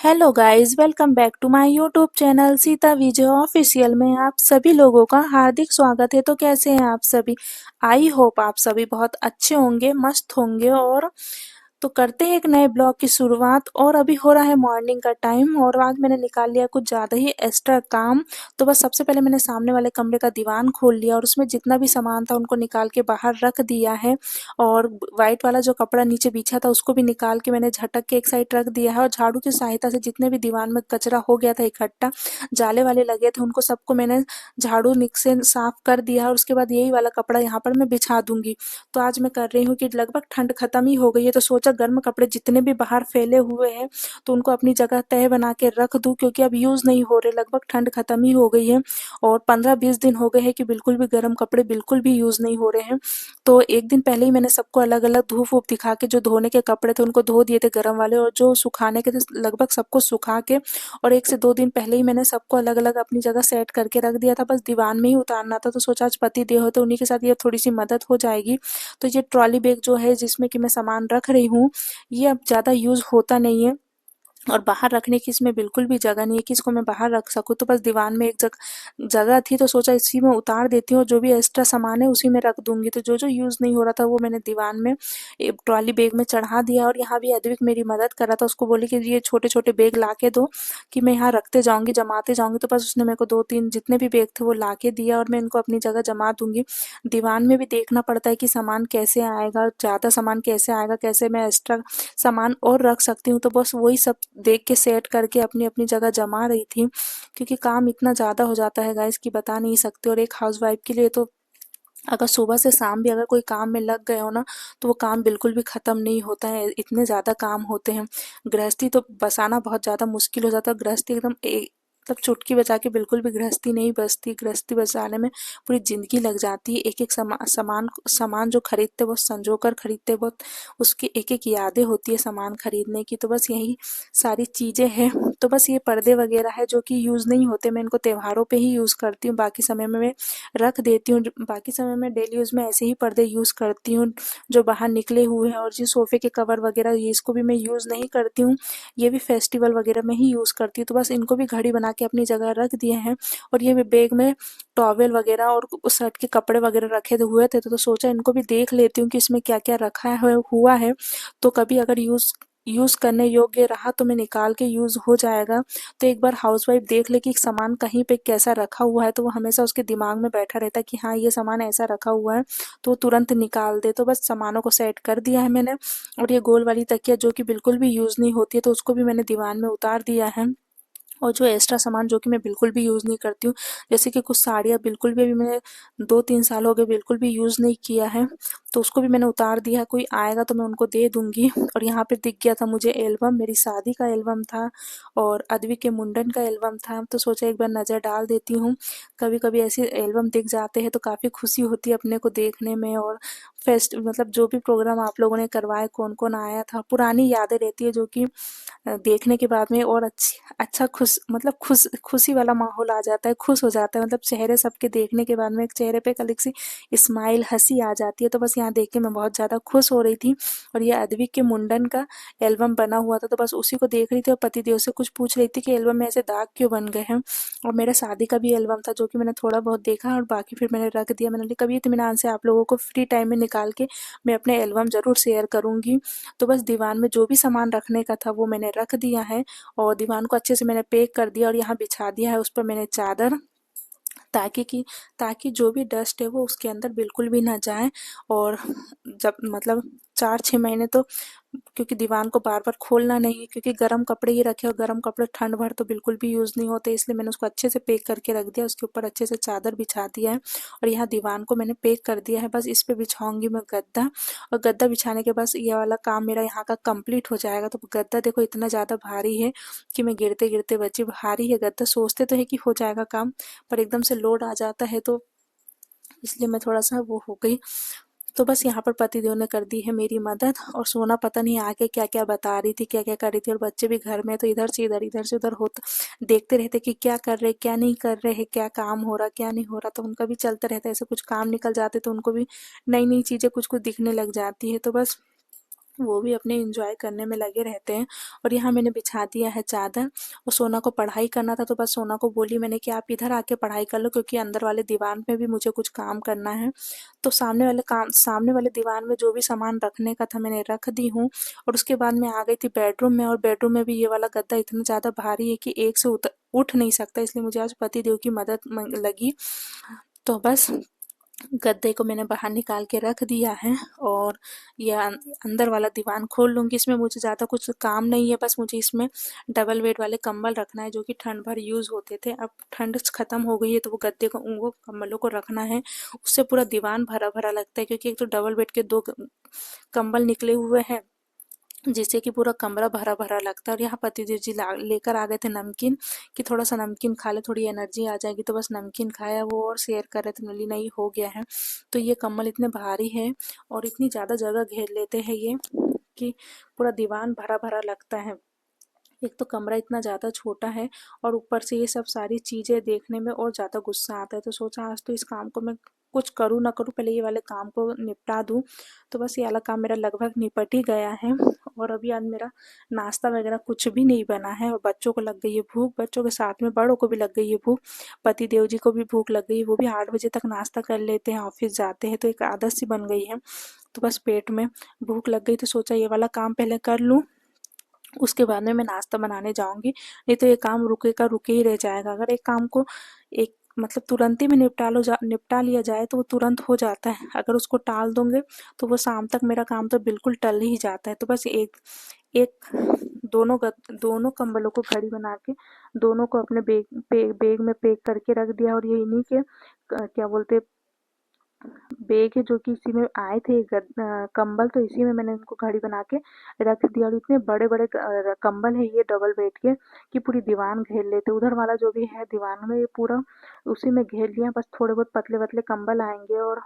Hello guys, welcome back to my YouTube channel Sita Vijay official में आप सभी लोगों का हार्दिक स्वागत है। तो कैसे हैं आप सभी? आई होप आप सभी बहुत अच्छे होंगे, मस्त होंगे। और तो करते हैं एक नए ब्लॉग की शुरुआत। और अभी हो रहा है मॉर्निंग का टाइम और आज मैंने निकाल लिया कुछ ज़्यादा ही एक्स्ट्रा काम। तो बस सबसे पहले मैंने सामने वाले कमरे का दीवान खोल लिया और उसमें जितना भी सामान था उनको निकाल के बाहर रख दिया है। और वाइट वाला जो कपड़ा नीचे बिछा था उसको भी निकाल के मैंने झटक के एक साइड रख दिया है। और झाड़ू की सहायता से जितने भी दीवान में कचरा हो गया था इकट्ठा, जाले वाले लगे थे, उनको सबको मैंने झाड़ू निक से साफ कर दिया। और उसके बाद यही वाला कपड़ा यहाँ पर मैं बिछा दूंगी। तो आज मैं कर रही हूँ कि लगभग ठंड खत्म ही हो गई है, तो सोचा गर्म कपड़े जितने भी बाहर फैले हुए हैं तो उनको अपनी जगह तय बना के रख दूं, क्योंकि अब यूज नहीं हो रहे, लगभग ठंड खत्म ही हो गई है। और 15-20 दिन हो गए हैं कि बिल्कुल भी गर्म कपड़े बिल्कुल भी यूज नहीं हो रहे हैं। तो एक दिन पहले ही मैंने सबको अलग अलग धूप वूप दिखा के जो धोने के कपड़े थे उनको धो दिए थे गर्म वाले, और जो सुखाने के थे लगभग सबको सुखा के, और 1 से 2 दिन पहले ही मैंने सबको अलग अलग अपनी जगह सेट करके रख दिया था। बस दीवान में ही उतारना था, तो सोचा आज पति देव हो तो उन्हीं के साथ ये थोड़ी सी मदद हो जाएगी। तो ये ट्रॉली बैग जो है जिसमें कि मैं सामान रख रही हूँ, ये अब ज़्यादा यूज़ होता नहीं है। और बाहर रखने की इसमें बिल्कुल भी जगह नहीं है कि इसको मैं बाहर रख सकूँ। तो बस दीवान में एक जगह थी, तो सोचा इसी में उतार देती हूँ, जो भी एक्स्ट्रा सामान है उसी में रख दूंगी। तो जो जो यूज़ नहीं हो रहा था वो मैंने दीवान में ट्रॉली बैग में चढ़ा दिया। और यहाँ भी अद्विक मेरी मदद कर रहा था, उसको बोली कि ये छोटे छोटे बैग ला के दो कि मैं यहाँ रखते जाऊंगी, जमाते जाऊंगी। तो बस उसने मेरे को 2-3 जितने भी बैग थे वो ला के दिया और मैं इनको अपनी जगह जमा दूंगी। दीवान में भी देखना पड़ता है कि सामान कैसे आएगा, ज़्यादा सामान कैसे आएगा, कैसे मैं एक्स्ट्रा सामान और रख सकती हूँ। तो बस वही सब देख के सेट करके अपनी अपनी जगह जमा रही थी, क्योंकि काम इतना ज़्यादा हो जाता है गाइस कि बता नहीं सकते। और एक हाउसवाइफ के लिए तो अगर सुबह से शाम भी अगर कोई काम में लग गए हो ना, तो वो काम बिल्कुल भी ख़त्म नहीं होता है, इतने ज़्यादा काम होते हैं। गृहस्थी तो बसाना बहुत ज़्यादा मुश्किल हो जाता है। गृहस्थी एकदम मतलब चुटकी बजा के बिल्कुल भी गृहस्थी नहीं बचती। गृहस्थी बचाने में पूरी ज़िंदगी लग जाती है। एक एक सामान सामान जो खरीदते वो संजो कर खरीदते, बहुत उसकी एक एक यादें होती है सामान खरीदने की। तो बस यही सारी चीज़ें हैं। तो बस ये पर्दे वगैरह है जो कि यूज़ नहीं होते, मैं इनको त्योहारों पे ही यूज़ करती हूँ, बाकी समय में मैं रख देती हूँ। बाकी समय में डेली यूज़ में ऐसे ही पर्दे यूज़ करती हूँ जो बाहर निकले हुए हैं। और जो सोफ़े के कवर वगैरह ये इसको भी मैं यूज़ नहीं करती हूँ, ये भी फेस्टिवल वगैरह में ही यूज़ करती हूँ। तो बस इनको भी घड़ी बना के अपनी जगह रख दिए हैं। और ये बैग में टॉवेल वगैरह और शर्ट के कपड़े वगैरह रखे हुए थे, तो सोचा इनको भी देख लेती हूँ कि इसमें क्या क्या रखा है हुआ है। तो कभी अगर यूज़ करने योग्य रहा तो मैं निकाल के यूज़ हो जाएगा। तो एक बार हाउसवाइफ देख ले कि सामान कहीं पे कैसा रखा हुआ है, तो वो हमेशा उसके दिमाग में बैठा रहता है कि हाँ ये सामान ऐसा रखा हुआ है, तो वो तुरंत निकाल दे। तो बस सामानों को सेट कर दिया है मैंने। और ये गोल वाली तकिया जो कि बिल्कुल भी यूज़ नहीं होती है, तो उसको भी मैंने दीवान में उतार दिया है। और जो एक्स्ट्रा सामान जो कि मैं बिल्कुल भी यूज़ नहीं करती हूँ, जैसे कि कुछ साड़ियाँ बिल्कुल भी अभी मैंने 2-3 साल हो गए बिल्कुल भी यूज़ नहीं किया है, तो उसको भी मैंने उतार दिया है। कोई आएगा तो मैं उनको दे दूँगी। और यहाँ पे दिख गया था मुझे एल्बम, मेरी शादी का एल्बम था और अदवी के मुंडन का एल्बम था, तो सोचा एक बार नज़र डाल देती हूँ। कभी-कभी ऐसे एल्बम दिख जाते हैं तो काफ़ी खुशी होती है अपने को देखने में। और मतलब जो भी प्रोग्राम आप लोगों ने करवाए, कौन-कौन आया था, पुरानी यादें रहती है जो कि देखने के बाद में और अच्छा मतलब खुशी वाला माहौल आ जाता है, खुश हो जाता है। मतलब चेहरे सबके देखने के बाद में एक चेहरे पे एक अलग सी स्माइल, हंसी आ जाती है। तो बस यहाँ देख के मैं बहुत ज़्यादा खुश हो रही थी। और ये अद्विक के मुंडन का एल्बम बना हुआ था, तो बस उसी को देख रही थी और पतिदेव से कुछ पूछ रही थी कि एल्बम में ऐसे दाग क्यों बन गए हैं। और मेरा शादी का भी एल्बम था जो कि मैंने थोड़ा बहुत देखा और बाकी फिर मैंने रख दिया। मैंने कभी इत्मीनान से आप लोगों को फ्री टाइम में निकाल के मैं अपने एल्बम ज़रूर शेयर करूँगी। तो बस दीवान में जो भी सामान रखने का था वो मैंने रख दिया है। और दीवान को अच्छे से मैंने पैक कर दिया और यहाँ बिछा दिया है उस पर मैंने चादर, ताकि जो भी डस्ट है वो उसके अंदर बिल्कुल भी ना जाए। और जब मतलब 4-6 महीने तो, क्योंकि दीवान को बार बार खोलना नहीं है, क्योंकि गर्म कपड़े ही रखे और गर्म कपड़े ठंड भर तो बिल्कुल भी यूज़ नहीं होते, इसलिए मैंने उसको अच्छे से पैक करके रख दिया। उसके ऊपर अच्छे से चादर बिछा दिया है और यहाँ दीवान को मैंने पैक कर दिया है। बस इस पे बिछाऊंगी मैं गद्दा, और गद्दा बिछाने के बाद ये वाला काम मेरा यहाँ का कंप्लीट हो जाएगा। तो गद्दा देखो इतना ज़्यादा भारी है कि मैं गिरते गिरते बची। भारी है गद्दा, सोचते तो है कि हो जाएगा काम, पर एकदम से लोड आ जाता है, तो इसलिए मैं थोड़ा सा वो हो गई। तो बस यहाँ पर पतिदेव ने कर दी है मेरी मदद। और सोना पता नहीं आके क्या क्या बता रही थी, क्या क्या कर रही थी। और बच्चे भी घर में तो इधर से उधर होता, देखते रहते कि क्या कर रहे, क्या नहीं कर रहे हैं, क्या काम हो रहा, क्या नहीं हो रहा। तो उनका भी चलता रहता है, ऐसे कुछ काम निकल जाते तो उनको भी नई नई चीज़ें कुछ कुछ दिखने लग जाती है। तो बस वो भी अपने एंजॉय करने में लगे रहते हैं। और यहाँ मैंने बिछा दिया है चादर। और सोना को पढ़ाई करना था तो बस सोना को बोली मैंने कि आप इधर आके पढ़ाई कर लो, क्योंकि अंदर वाले दीवान में भी मुझे कुछ काम करना है। तो सामने वाले दीवान में जो भी सामान रखने का था मैंने रख दी हूँ। और उसके बाद मैं आ गई थी बेडरूम में, और बेडरूम में भी ये वाला गद्दा इतना ज़्यादा भारी है कि एक से उठ नहीं सकता, इसलिए मुझे आज पति देव की मदद लगी। तो बस गद्दे को मैंने बाहर निकाल के रख दिया है। और ये अंदर वाला दीवान खोल लूँगी। इसमें मुझे ज़्यादा कुछ काम नहीं है, बस मुझे इसमें डबल बेड वाले कंबल रखना है जो कि ठंड भर यूज़ होते थे। अब ठंड ख़त्म हो गई है तो वो गद्दे को वो कंबलों को रखना है। उससे पूरा दीवान भरा भरा लगता है, क्योंकि एक तो डबल बेड के दो कंबल निकले हुए हैं जिससे कि पूरा कमरा भरा भरा लगता है। और यहाँ पतिदेव जी लेकर आ गए थे नमकीन, कि थोड़ा सा नमकीन खा ले, थोड़ी एनर्जी आ जाएगी। तो बस नमकीन खाया वो, और शेयर कर रहे थे, बोली नहीं हो गया है। तो ये कम्बल इतने भारी है और इतनी ज़्यादा जगह घेर लेते हैं ये, कि पूरा दीवान भरा भरा लगता है। एक तो कमरा इतना ज़्यादा छोटा है, और ऊपर से ये सब सारी चीज़ें देखने में और ज़्यादा गुस्सा आता है। तो सोचा आज तो इस काम को मैं कुछ करूँ ना करूँ, पहले ये वाले काम को निपटा दूँ। तो बस ये वाला काम मेरा लगभग निपट ही गया है। और अभी आज मेरा नाश्ता वगैरह कुछ भी नहीं बना है, और बच्चों को लग गई है भूख, बच्चों के साथ में बड़ों को भी लग गई है भूख। पति देव जी को भी भूख लग गई, वो भी 8 बजे तक नाश्ता कर लेते हैं, ऑफिस जाते हैं, तो एक आदत सी बन गई है। तो बस पेट में भूख लग गई तो सोचा ये वाला काम पहले कर लूँ, उसके बाद में मैं नाश्ता बनाने जाऊँगी। नहीं तो ये काम रुके का रुके ही रह जाएगा। अगर एक काम को एक मतलब तुरंत ही में निपटा लिया जाए तो वो तुरंत हो जाता है। अगर उसको टाल दोगे तो वो शाम तक मेरा काम तो बिल्कुल टल ही जाता है। तो बस एक एक दोनों कंबलों को घड़ी बना के दोनों को अपने बैग में पैक करके रख दिया। और ये इन्हीं के क्या बोलते बैग है, जो कि इसी में आए थे कंबल, तो इसी में मैंने इनको घड़ी बना के रख दिया। और इतने बड़े बड़े कंबल है ये डबल बेड के, कि पूरी दीवान घेर लेते। उधर वाला जो भी है दीवान में ये पूरा उसी में घेर लिया। बस थोड़े बहुत पतले पतले कंबल आएंगे, और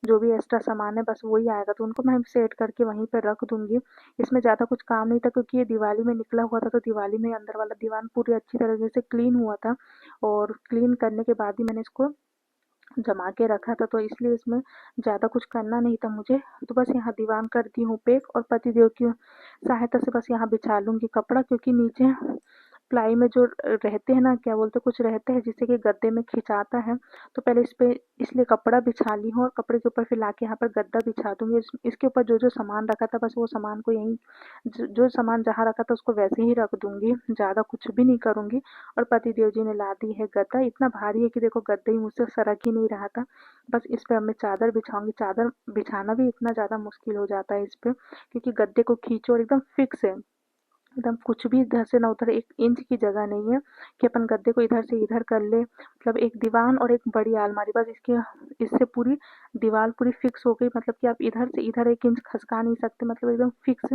जो भी एक्स्ट्रा सामान है बस वही आएगा, तो उनको मैं सेट करके वहीं पर रख दूंगी। इसमें ज़्यादा कुछ काम नहीं था, क्योंकि ये दिवाली में निकला हुआ था, तो दिवाली में अंदर वाला दीवान पूरी अच्छी तरीके से क्लीन हुआ था। और क्लीन करने के बाद ही मैंने इसको जमा के रखा था, तो इसलिए इसमें ज़्यादा कुछ करना नहीं था मुझे। तो बस यहाँ दीवान करती हूँ पैक, और पतिदेव की सहायता से बस यहाँ बिछा लूँगी कपड़ा, क्योंकि नीचे प्लाई में जो रहते हैं ना, क्या बोलते कुछ रहते हैं जिससे कि गद्दे में खिंचाता है। तो पहले इस पे इसलिए कपड़ा बिछा ली हूँ, और कपड़े के ऊपर फिर लाके यहाँ पर गद्दा बिछा दूंगी। इसके ऊपर जो जो सामान रखा था बस वो सामान को यहीं जो सामान जहाँ रखा था उसको वैसे ही रख दूंगी, ज़्यादा कुछ भी नहीं करूँगी। और पति देव जी ने ला दी है गद्दा, इतना भारी है कि देखो गद्दा ही मुझसे सरक ही नहीं रहा था। बस इस पे अब मैं चादर बिछाऊंगी। चादर बिछाना भी इतना ज़्यादा मुश्किल हो जाता है इस पे, क्योंकि गद्दे को खींचो और एकदम फिक्स है, एकदम कुछ भी इधर से ना उधर 1 इंच की जगह नहीं है कि अपन गद्दे को इधर से इधर कर ले। मतलब एक दीवान और एक बड़ी अलमारी, बस इससे पूरी दीवार पूरी फिक्स हो गई। मतलब कि आप इधर से इधर 1 इंच खसका नहीं सकते, मतलब एकदम फिक्स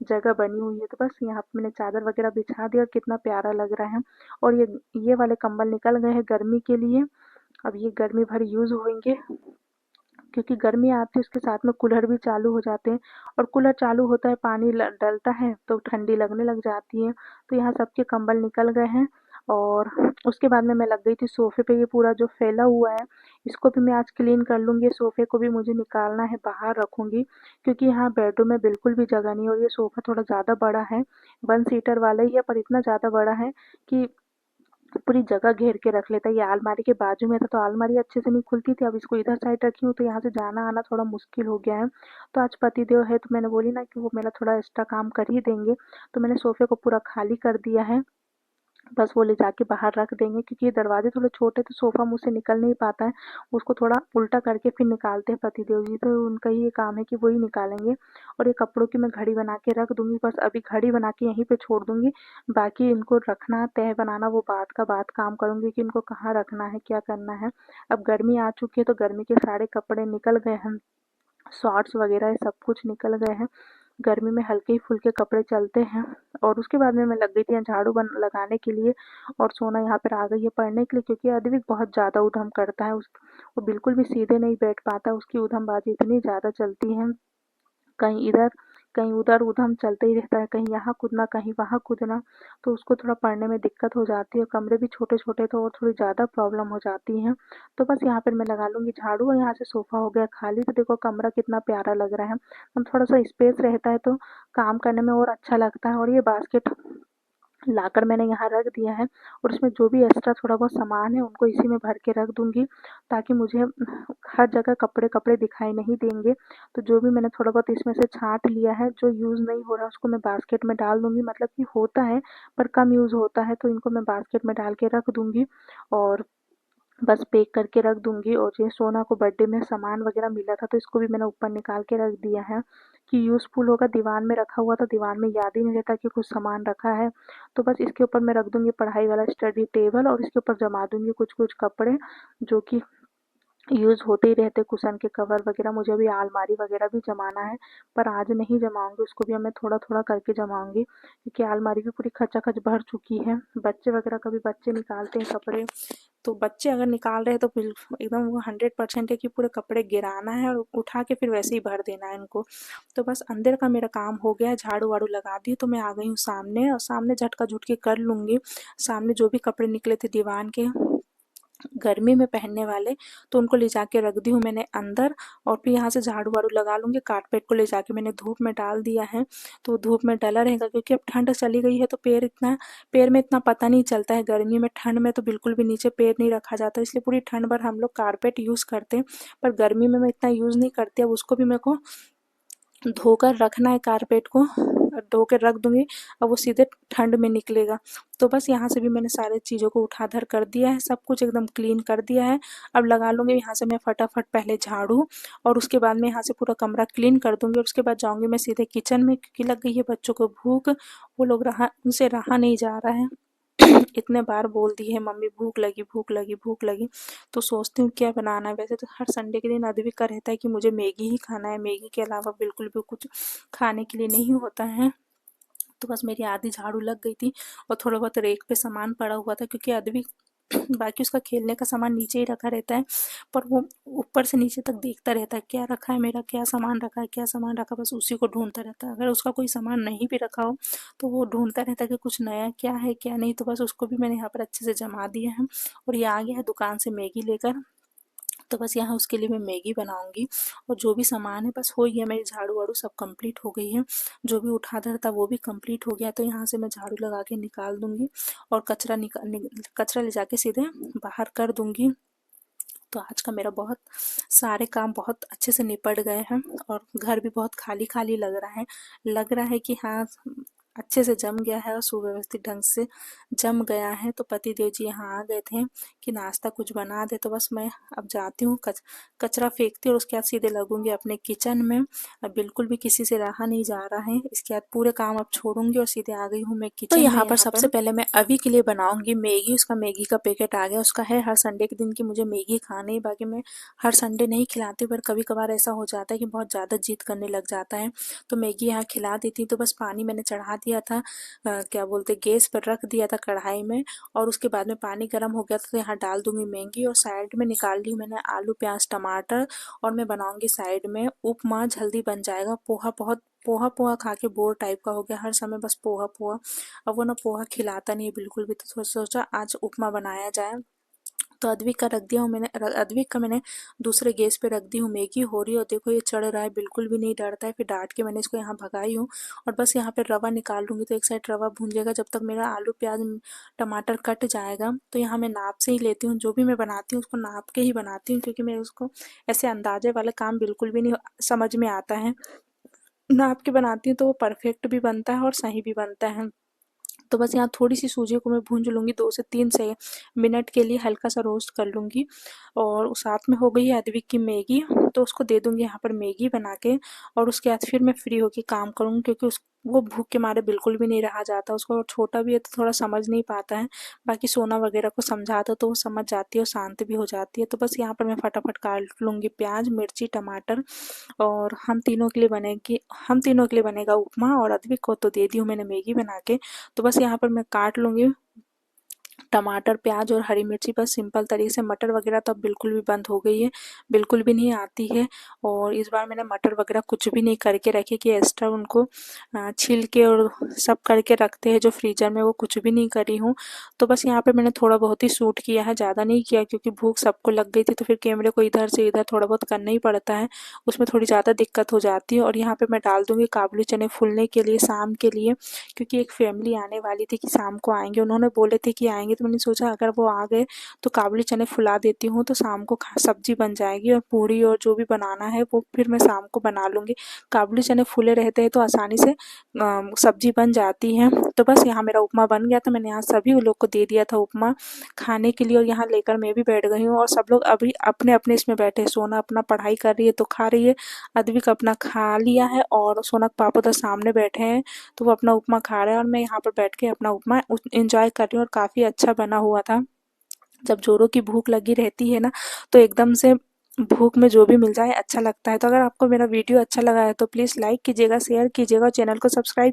जगह बनी हुई है। तो बस यहाँ पे मैंने चादर वगैरह बिछा दिया, और कितना प्यारा लग रहा है। और ये वाले कंबल निकल गए हैं गर्मी के लिए, अब ये गर्मी भर यूज़ होंगे, क्योंकि गर्मी आती है उसके साथ में कूलर भी चालू हो जाते हैं। और कूलर चालू होता है, पानी डलता है तो ठंडी लगने लग जाती है। तो यहाँ सबके कंबल निकल गए हैं। और उसके बाद में मैं लग गई थी सोफ़े पे। ये पूरा जो फैला हुआ है इसको भी मैं आज क्लीन कर लूँगी। सोफ़े को भी मुझे निकालना है, बाहर रखूँगी, क्योंकि यहाँ बेडरूम में बिल्कुल भी जगह नहीं है। और ये सोफ़ा थोड़ा ज़्यादा बड़ा है, 1 सीटर वाला ही है, पर इतना ज़्यादा बड़ा है कि पूरी जगह घेर के रख लेता है। ये अलमारी के बाजू में था तो अलमारी अच्छे से नहीं खुलती थी, अब इसको इधर साइड रखी हूँ तो यहाँ से जाना आना थोड़ा मुश्किल हो गया है। तो आज पतिदेव है तो मैंने बोली ना कि वो मेरा थोड़ा एक्स्ट्रा काम कर ही देंगे, तो मैंने सोफे को पूरा खाली कर दिया है। बस वो ले जाके बाहर रख देंगे, क्योंकि ये दरवाजे थोड़े छोटे तो सोफ़ा मुझसे निकल नहीं पाता है। उसको थोड़ा उल्टा करके फिर निकालते हैं पतिदेव जी, तो उनका ये काम है कि वो ही निकालेंगे। और ये कपड़ों की मैं घड़ी बना के रख दूँगी, बस अभी घड़ी बना के यहीं पे छोड़ दूँगी। बाकी इनको रखना, तह बनाना वो बात काम करूँगी कि इनको कहाँ रखना है, क्या करना है। अब गर्मी आ चुकी है तो गर्मी के सारे कपड़े निकल गए हैं, शॉर्ट्स वगैरह ये सब कुछ निकल गए हैं। गर्मी में हल्के-फुल्के कपड़े चलते हैं। और उसके बाद में मैं लग गई थी यहाँ झाड़ू लगाने के लिए। और सोना यहाँ पर आ गई है पढ़ने के लिए, क्योंकि अद्विक बहुत ज़्यादा उधम करता है। वो बिल्कुल भी सीधे नहीं बैठ पाता, उसकी उधमबाजी इतनी ज़्यादा चलती है, कहीं इधर कहीं उधर उधम चलते ही रहता है, कहीं यहाँ कूदना कहीं वहाँ कूदना, तो उसको थोड़ा पढ़ने में दिक्कत हो जाती है। कमरे भी छोटे-छोटे तो और थोड़ी ज़्यादा प्रॉब्लम हो जाती है। तो बस यहाँ पर मैं लगा लूँगी झाड़ू और यहाँ से सोफ़ा हो गया खाली। तो देखो कमरा कितना प्यारा लग रहा है। हम थोड़ा-सा स्पेस रहता है तो काम करने में और अच्छा लगता है। और ये बास्केट लाकर मैंने यहाँ रख दिया है और उसमें जो भी एक्स्ट्रा थोड़ा बहुत सामान है उनको इसी में भर के रख दूँगी, ताकि मुझे हर जगह कपड़े-कपड़े दिखाई नहीं देंगे। तो जो भी मैंने थोड़ा बहुत इसमें से छाँट लिया है, जो यूज़ नहीं हो रहा है उसको मैं बास्केट में डाल दूँगी। मतलब कि होता है पर कम यूज़ होता है, तो इनको मैं बास्केट में डाल के रख दूँगी और बस पैक करके रख दूँगी। और ये सोना को बर्थडे में सामान वगैरह मिला था तो इसको भी मैंने ऊपर निकाल के रख दिया है कि यूज़फुल होगा। दीवान में रखा हुआ था, दीवान में याद ही नहीं रहता कि कुछ सामान रखा है। तो बस इसके ऊपर मैं रख दूँगी पढ़ाई वाला स्टडी टेबल और इसके ऊपर जमा दूँगी कुछ-कुछ कपड़े जो कि यूज़ होते ही रहते। कुशन के कवर वगैरह, मुझे अभी अलमारी वगैरह भी जमाना है, पर आज नहीं जमाऊँगी, उसको भी अब मैं थोड़ा-थोड़ा करके जमाऊँगी क्योंकि अलमारी भी पूरी खचाखच भर चुकी है। बच्चे वगैरह कभी बच्चे निकालते हैं कपड़े, तो बच्चे अगर निकाल रहे हैं तो एकदम वो 100% है कि पूरे कपड़े गिराना है और उठा के फिर वैसे ही भर देना है इनको। तो बस अंदर का मेरा काम हो गया है, झाड़ू-वाड़ू लगा दी तो मैं आ गई हूँ सामने और सामने झटका-झुटकी कर लूँगी। सामने जो भी कपड़े निकले थे दीवान के गर्मी में पहनने वाले, तो उनको ले जाके रख दी हूँ मैंने अंदर। और फिर यहाँ से झाड़ू-वाड़ू लगा लूँगी। कारपेट को ले जाके मैंने धूप में डाल दिया है, तो धूप में डला रहेगा क्योंकि अब ठंड चली गई है तो पैर में इतना पता नहीं चलता है। गर्मी में ठंड में तो बिल्कुल भी नीचे पैर नहीं रखा जाता, इसलिए पूरी ठंड भर हम लोग कारपेट यूज़ करते हैं। पर गर्मी में मैं इतना यूज़ नहीं करती, अब उसको भी मेरे को धोकर रखना है कारपेट को, धो के रख दूँगी। अब वो सीधे ठंड में निकलेगा। तो बस यहाँ से भी मैंने सारी चीज़ों को उठा-धर कर दिया है, सब कुछ एकदम क्लीन कर दिया है। अब लगा लूँगी यहाँ से मैं फटाफट पहले झाड़ू और उसके बाद में यहाँ से पूरा कमरा क्लीन कर दूँगी और उसके बाद जाऊँगी मैं सीधे किचन में क्योंकि लग गई है बच्चों को भूख। वो लोग उनसे रहा नहीं जा रहा है। इतने बार बोल दी है मम्मी भूख लगी, भूख लगी, भूख लगी। तो सोचती हूँ क्या बनाना है। वैसे तो हर संडे के दिन अद्विक का रहता है कि मुझे मैगी ही खाना है, मैगी के अलावा बिल्कुल भी कुछ खाने के लिए नहीं होता है। तो बस मेरी आधी झाड़ू लग गई थी और थोड़ा बहुत रेक पे सामान पड़ा हुआ था क्योंकि अद्विक बाकी उसका खेलने का सामान नीचे ही रखा रहता है, पर वो ऊपर से नीचे तक देखता रहता है क्या रखा है मेरा, क्या सामान रखा है, क्या सामान रखा, बस उसी को ढूंढता रहता है। अगर उसका कोई सामान नहीं भी रखा हो तो वो ढूंढता रहता है कि कुछ नया क्या है क्या नहीं। तो बस उसको भी मैंने यहाँ पर अच्छे से जमा दिया है और ये आ गया है दुकान से मैगी लेकर। तो बस यहाँ उसके लिए मैं मैगी बनाऊंगी और जो भी सामान है बस हो गया, मेरी झाड़ू वाड़ू सब कंप्लीट हो गई है। जो भी उठा धर था वो भी कंप्लीट हो गया, तो यहाँ से मैं झाड़ू लगा के निकाल दूंगी और कचरा ले जाके सीधे बाहर कर दूंगी। तो आज का मेरा बहुत सारे काम बहुत अच्छे से निपट गए हैं और घर भी बहुत खाली खाली लग रहा है कि हाँ अच्छे से जम गया है और सुव्यवस्थित ढंग से जम गया है। तो पति देव जी यहाँ आ गए थे कि नाश्ता कुछ बना दे, तो बस मैं अब जाती हूँ कचरा फेंकती हूँ और उसके बाद सीधे लगूंगी अपने किचन में। अब बिल्कुल भी किसी से रहा नहीं जा रहा है, इसके बाद पूरे काम अब छोड़ूंगी और सीधे आ गई हूँ मैं किचन तो में। यहाँ पर सबसे पहले मैं अभी के लिए बनाऊंगी मैगी। उसका मैगी का पैकेट आ गया, उसका है हर संडे के दिन की मुझे मैगी खानी है। बाकी मैं हर संडे नहीं खिलाती, पर कभी कभार ऐसा हो जाता है कि बहुत ज़्यादा जिद करने लग जाता है तो मैगी यहाँ खिला देती। तो बस पानी मैंने चढ़ा दिया था, क्या बोलते गैस पर रख दिया था कढ़ाई में, और उसके बाद में पानी गर्म हो गया था तो यहाँ डाल दूंगी मैगी। और साइड में निकाल ली मैंने आलू प्याज टमाटर और मैं बनाऊंगी साइड में उपमा। जल्दी बन जाएगा। पोहा पोहा खा के बोर टाइप का हो गया हर समय बस पोहा पोहा। अब वो ना पोहा खिलाता नहीं है बिल्कुल भी, तो सोचा आज उपमा बनाया जाए। तो अद्विक का रख दिया हूँ मैंने, अद्विक का मैंने दूसरे गैस पे रख दी हूँ। मैगी हो रही है और देखो ये चढ़ रहा है, बिल्कुल भी नहीं डरता है। फिर डांट के मैंने इसको यहाँ भगाई हूँ और बस यहाँ पे रवा निकाल लूँगी। तो एक साइड रवा भून जाएगा जब तक मेरा आलू प्याज टमाटर कट जाएगा। तो यहाँ मैं नाप से ही लेती हूँ, जो भी मैं बनाती हूँ उसको नाप के ही बनाती हूँ क्योंकि मैं उसको ऐसे अंदाजे वाला काम बिल्कुल भी नहीं समझ में आता है। नाप के बनाती हूँ तो वो परफेक्ट भी बनता है और सही भी बनता है। तो बस यहाँ थोड़ी सी सूजी को मैं भूंज लूँगी, 2 से 3 से मिनट के लिए हल्का सा रोस्ट कर लूँगी। और साथ में हो गई है अद्विक की मैगी, तो उसको दे दूँगी यहाँ पर मैगी बना के। और उसके बाद फिर मैं फ्री होके काम करूँगी क्योंकि उस वो भूख के मारे बिल्कुल भी नहीं रहा जाता उसको, और छोटा भी है तो थोड़ा समझ नहीं पाता है। बाकी सोना वगैरह को समझा दो तो वो समझ जाती है और शांत भी हो जाती है। तो बस यहाँ पर मैं फटाफट काट लूँगी प्याज मिर्ची टमाटर। और हम तीनों के लिए बनेगा उपमा और अद्विक को तो दे दी हूँ मैंने मैगी बना के। तो बस यहाँ पर मैं काट लूँगी टमाटर प्याज और हरी मिर्ची बस सिंपल तरीके से। मटर वगैरह तो अब बिल्कुल भी बंद हो गई है, बिल्कुल भी नहीं आती है। और इस बार मैंने मटर वगैरह कुछ भी नहीं करके रखी कि एक्स्ट्रा उनको छील के और सब करके रखते हैं जो फ्रीज़र में, वो कुछ भी नहीं करी हूँ। तो बस यहाँ पे मैंने थोड़ा बहुत ही शूट किया है, ज़्यादा नहीं किया क्योंकि भूख सबको लग गई थी, तो फिर कैमरे को इधर से इधर थोड़ा बहुत करना ही पड़ता है, उसमें थोड़ी ज़्यादा दिक्कत हो जाती है। और यहाँ पे मैं डाल दूँगी काबुली चने फूलने के लिए शाम के लिए, क्योंकि एक फैमिली आने वाली थी कि शाम को आएंगे, उन्होंने बोले थे कि आएंगे, तो मैंने सोचा अगर वो आ गए तो काबुली चने फुला देती हूँ, तो शाम को सब्जी बन जाएगी और पूड़ी और जो भी बनाना है वो फिर मैं शाम को बना लूँगी। काबुली चने फूले रहते हैं तो आसानी से सब्जी बन जाती है। तो बस यहाँ मेरा उपमा बन गया था, मैंने यहाँ सभी लोग को दे दिया था उपमा खाने के लिए, और यहाँ लेकर मैं भी बैठ गई हूँ। और सब लोग अभी अपने अपने इसमें बैठे हैं। सोना अपना पढ़ाई कर रही है तो खा रही है, अद्विक अपना खा लिया है, और सोनक पापा उधर सामने बैठे हैं तो वो अपना उपमा खा रहे हैं, और मैं यहाँ पर बैठ के अपना उपमा इंजॉय कर रही हूँ। और काफ़ी अच्छा बना हुआ था। जब जोरों की भूख लगी रहती है ना, तो एकदम से भूख में जो भी मिल जाए अच्छा लगता है। तो अगर आपको मेरा वीडियो अच्छा लगा है तो प्लीज़ लाइक कीजिएगा, शेयर कीजिएगा और चैनल को सब्सक्राइब